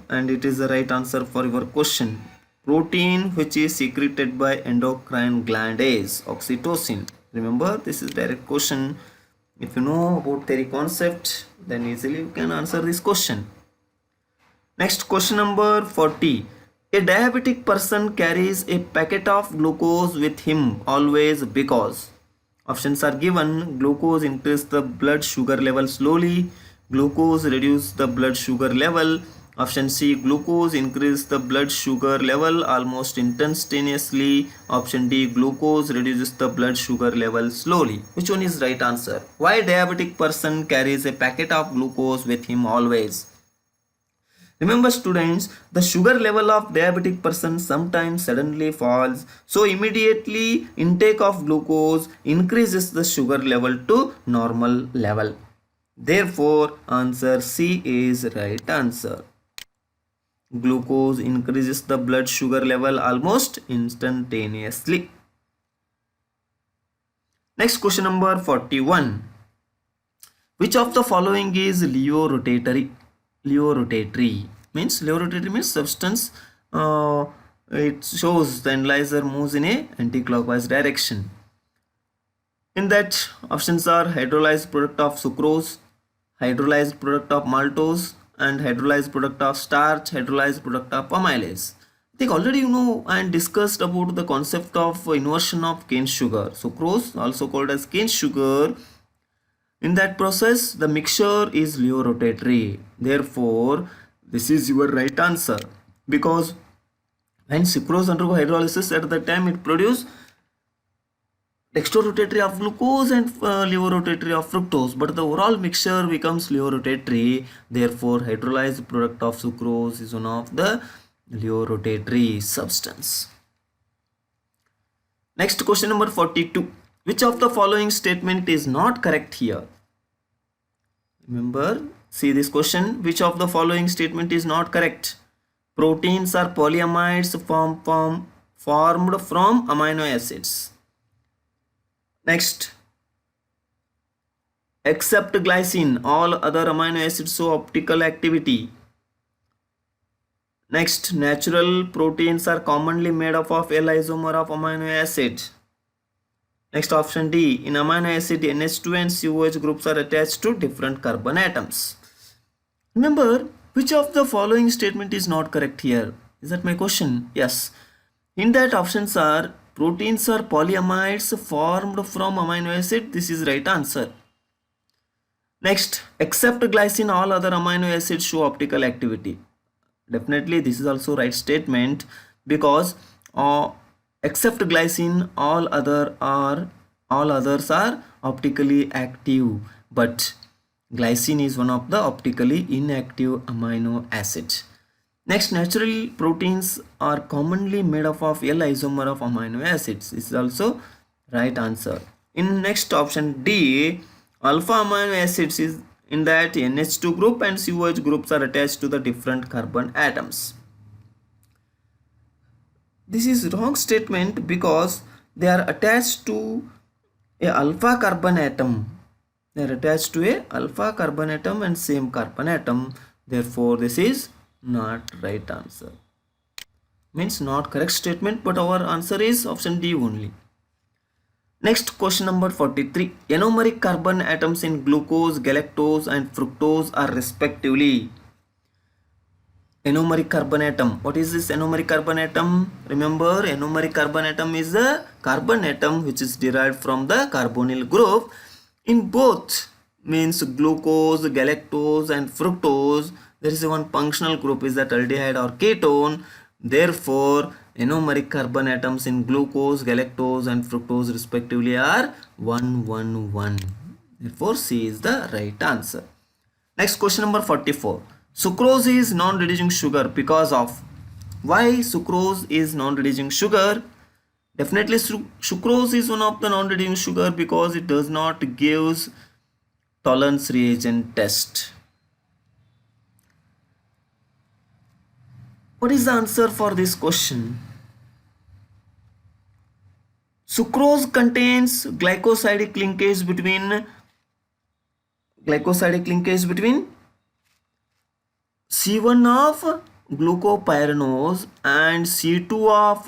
And it is the right answer for your question. Protein which is secreted by endocrine gland is oxytocin. Remember, this is direct question. If you know about theory concept, then easily you can answer this question. Next question number 40. A diabetic person carries a packet of glucose with him always because. Options are given. Glucose increase the blood sugar level slowly. Glucose reduce the blood sugar level. Option C, glucose increase the blood sugar level almost instantaneously. Option D, glucose reduces the blood sugar level slowly. Which one is right answer? Why diabetic person carries a packet of glucose with him always? Remember students, the sugar level of diabetic person sometimes suddenly falls, so immediately intake of glucose increases the sugar level to normal level. Therefore, answer C is right answer. Glucose increases the blood sugar level almost instantaneously. Next question number 41. Which of the following is leo-rotatory? Leo-rotatory means substance. It shows the analyzer moves in a anti-clockwise direction. In that, options are hydrolyzed product of sucrose, hydrolyzed product of maltose, and hydrolyzed product of starch, hydrolyzed product of amylase. I think already you know and discussed about the concept of inversion of cane sugar. Sucrose, also called as cane sugar. In that process, the mixture is leo-rotatory. Therefore, this is your right answer. Because when sucrose undergo hydrolysis, at the time it produces dextrorotatory of glucose and leo-rotatory of fructose, but the overall mixture becomes leo-rotatory. Therefore, hydrolyzed product of sucrose is one of the leo-rotatory substance. Next question number 42. Which of the following statement is not correct here? Remember, see this question. Which of the following statement is not correct? Proteins are polyamides formed from amino acids. Next, except glycine, all other amino acids show optical activity. Next, natural proteins are commonly made up of L isomer of amino acid. Next, option D, in amino acid NH2 and COH groups are attached to different carbon atoms. Remember, which of the following statement is not correct here? Is that my question? Yes. In that, options are proteins are polyamides formed from amino acid. This is right answer. Next, except glycine, all other amino acids show optical activity. Definitely, this is also right statement because uh, except glycine, all others are optically active. But glycine is one of the optically inactive amino acids. Next, natural proteins are commonly made up of L isomer of amino acids. This is also right answer. In next option D, alpha amino acids is in that NH2 group and COH groups are attached to the different carbon atoms. This is wrong statement because they are attached to a alpha carbon atom. They are attached to a alpha carbon atom and same carbon atom. Therefore, this is not right answer. Means not correct statement, but our answer is option D only. Next question number 43. Anomeric carbon atoms in glucose, galactose and fructose are respectively. Anomeric carbon atom. What is this anomeric carbon atom? Remember, anomeric carbon atom is a carbon atom which is derived from the carbonyl group. In both means glucose, galactose and fructose, there is one functional group is that aldehyde or ketone. Therefore, anomeric carbon atoms in glucose, galactose and fructose respectively are 111. Therefore, C is the right answer. Next question number 44. Sucrose is non-reducing sugar because of. Why sucrose is non-reducing sugar? Definitely sucrose is one of the non-reducing sugar because it does not give tolerance reagent test. What is the answer for this question? Sucrose contains glycosidic linkage between C1 of glucopyranose and C2 of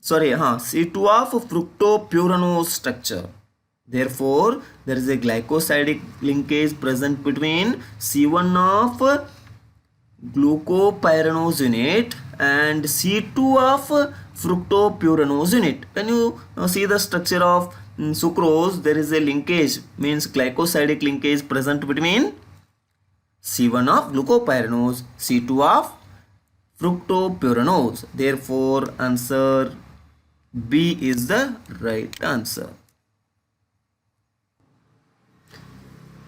C2 of fructopyranose structure. Therefore, there is a glycosidic linkage present between C1 of glucopyranose unit and C2 of fructopyranose unit. When you see the structure of sucrose, there is a linkage, means glycosidic linkage present between C1 of glucopyranose, C2 of fructopyranose. Therefore, answer B is the right answer.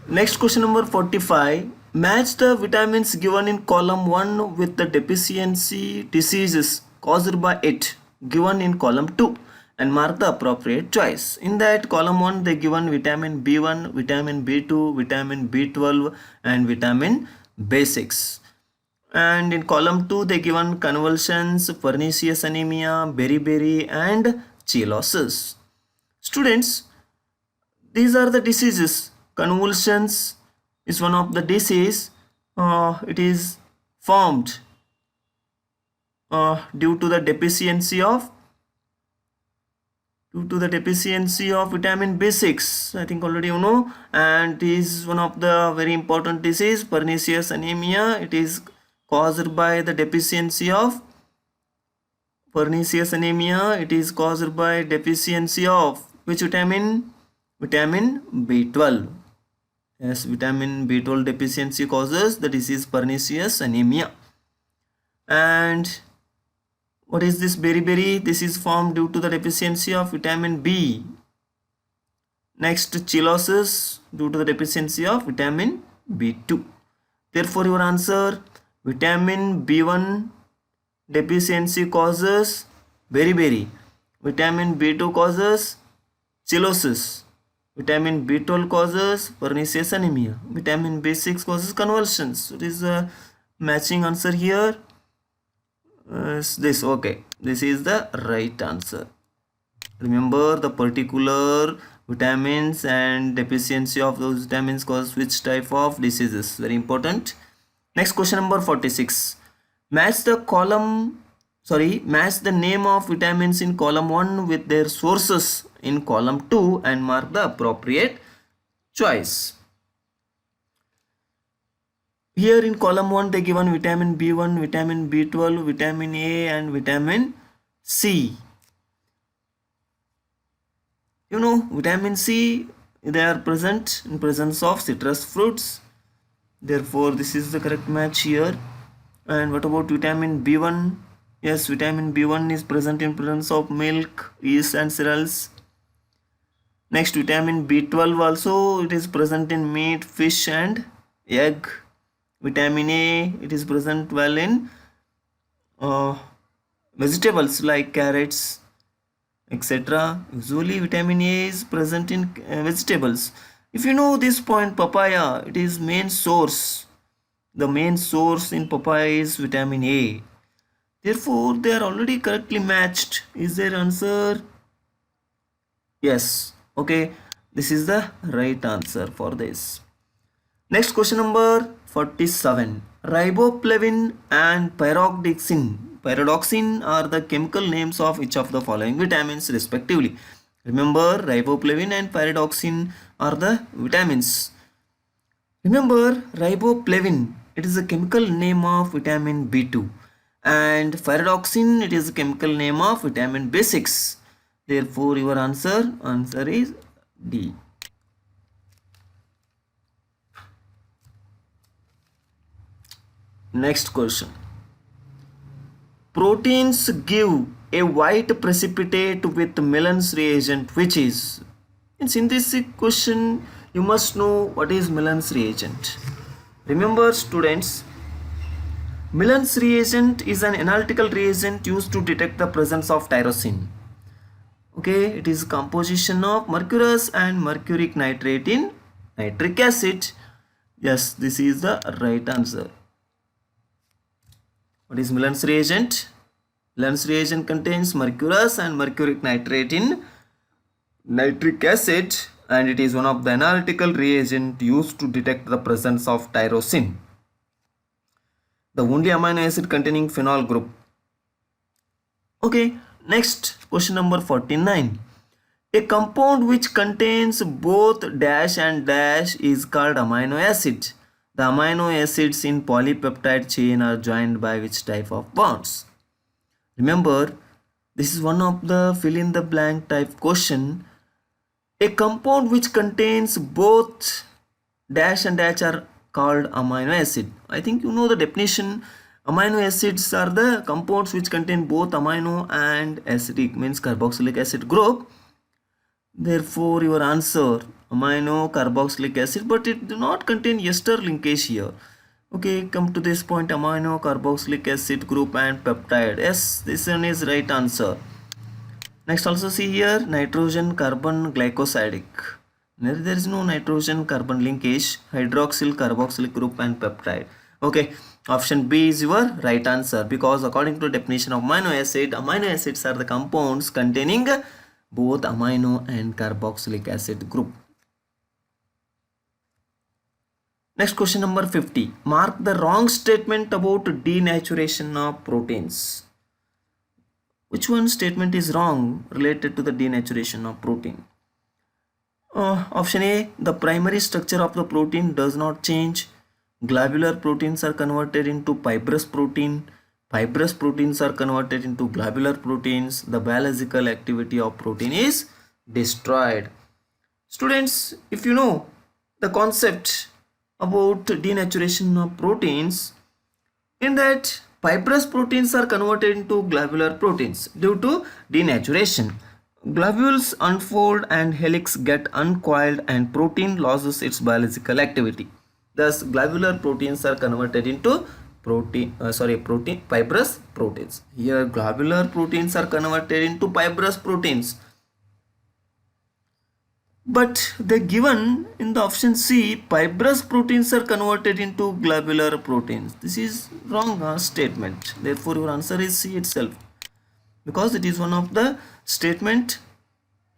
Next question number 45. Match the vitamins given in column 1 with the deficiency diseases caused by it given in column 2 and mark the appropriate choice. In that column 1 they given vitamin B1, vitamin B2, vitamin B12 and vitamin B6. And in column 2 they given convulsions, pernicious anemia, beriberi and chelosis. Students, these are the diseases. Convulsions is one of the disease. It is formed due to the deficiency of vitamin B6. I think already you know, and it is one of the very important disease, pernicious anemia. It is caused by the deficiency of pernicious anemia. It is caused by deficiency of which vitamin? Vitamin B12. Yes, vitamin B12 deficiency causes the disease pernicious anemia. And what is this beriberi? This is formed due to the deficiency of vitamin B. Next, chelosis due to the deficiency of vitamin B2. Therefore, your answer, vitamin B1 deficiency causes beriberi. Vitamin B2 causes chelosis. Vitamin B12 causes pernicious anemia. Vitamin B6 causes convulsions. It is a matching answer here. This okay. This is the right answer. Remember the particular vitamins and deficiency of those vitamins cause which type of diseases. Very important. Next question number 46. Match the name of vitamins in column 1 with their sources in column 2 and mark the appropriate choice. Here in column 1 they given vitamin B1, vitamin B12, vitamin A and vitamin C. You know, vitamin C they are present in presence of citrus fruits. Therefore, this is the correct match here. And what about vitamin B1? Yes, vitamin B1 is present in presence of milk, yeast and cereals. Next, vitamin B12 also, it is present in meat, fish and egg. Vitamin A, it is present well in uh, vegetables like carrots, etc. Usually vitamin A is present in vegetables. If you know this point, papaya, it is main source. The main source in papaya is vitamin A. Therefore, they are already correctly matched. Is there answer? Yes. Okay. This is the right answer for this. Next question number 47. Riboflavin and pyridoxine are the chemical names of each of the following vitamins respectively. Remember, riboflavin and pyridoxine are the vitamins. Remember, riboflavin, it is a chemical name of vitamin B2, and pyridoxine, it is a chemical name of vitamin B6. Therefore, your answer is D. Next question. Proteins give a white precipitate with Millen's reagent, which is? In this question, you must know what is Millen's reagent. Remember, students, Millen's reagent is an analytical reagent used to detect the presence of tyrosine. Okay, it is composition of mercurous and mercuric nitrate in nitric acid. Yes, this is the right answer. What is Millen's reagent? Millen's reagent contains mercurous and mercuric nitrate in nitric acid, and it is one of the analytical reagent used to detect the presence of tyrosine, the only amino acid containing phenol group. Okay, next question number 49. A compound which contains both dash and dash is called amino acid. The amino acids in polypeptide chain are joined by which type of bonds? Remember, this is one of the fill in the blank type question. A compound which contains both dash and dash are called amino acid. I think you know the definition. Amino acids are the compounds which contain both amino and acidic, means carboxylic acid group. Therefore, your answer amino carboxylic acid, but it do not contain ester linkage here. Okay, come to this point, amino carboxylic acid group and peptide. Yes, this one is right answer. Next, also see here nitrogen carbon glycosidic. There is no nitrogen carbon linkage, hydroxyl carboxylic group and peptide. Okay, option B is your right answer, because according to the definition of amino acids are the compounds containing both amino and carboxylic acid group. Next, question number 50. Mark the wrong statement about denaturation of proteins. Which one statement is wrong related to the denaturation of protein? Option A, the primary structure of the protein does not change. Globular proteins are converted into fibrous protein. Fibrous proteins are converted into globular proteins. The biological activity of protein is destroyed. Students, if you know the concept about denaturation of proteins, in that fibrous proteins are converted into globular proteins due to denaturation. Globules unfold and helix get uncoiled and protein loses its biological activity. Thus, globular proteins are converted into fibrous proteins. Here, globular proteins are converted into fibrous proteins. But the given in the option C, fibrous proteins are converted into globular proteins. This is wrong statement. Therefore, your answer is C itself, because it is one of the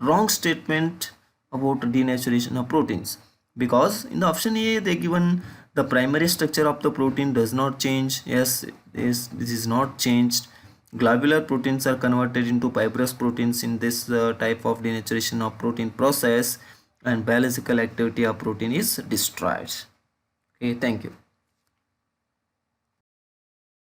wrong statement about denaturation of proteins. Because in the option A, they given the primary structure of the protein does not change. Yes, this is not changed. Globular proteins are converted into fibrous proteins in this type of denaturation of protein process, and biological activity of protein is destroyed. Okay, thank you.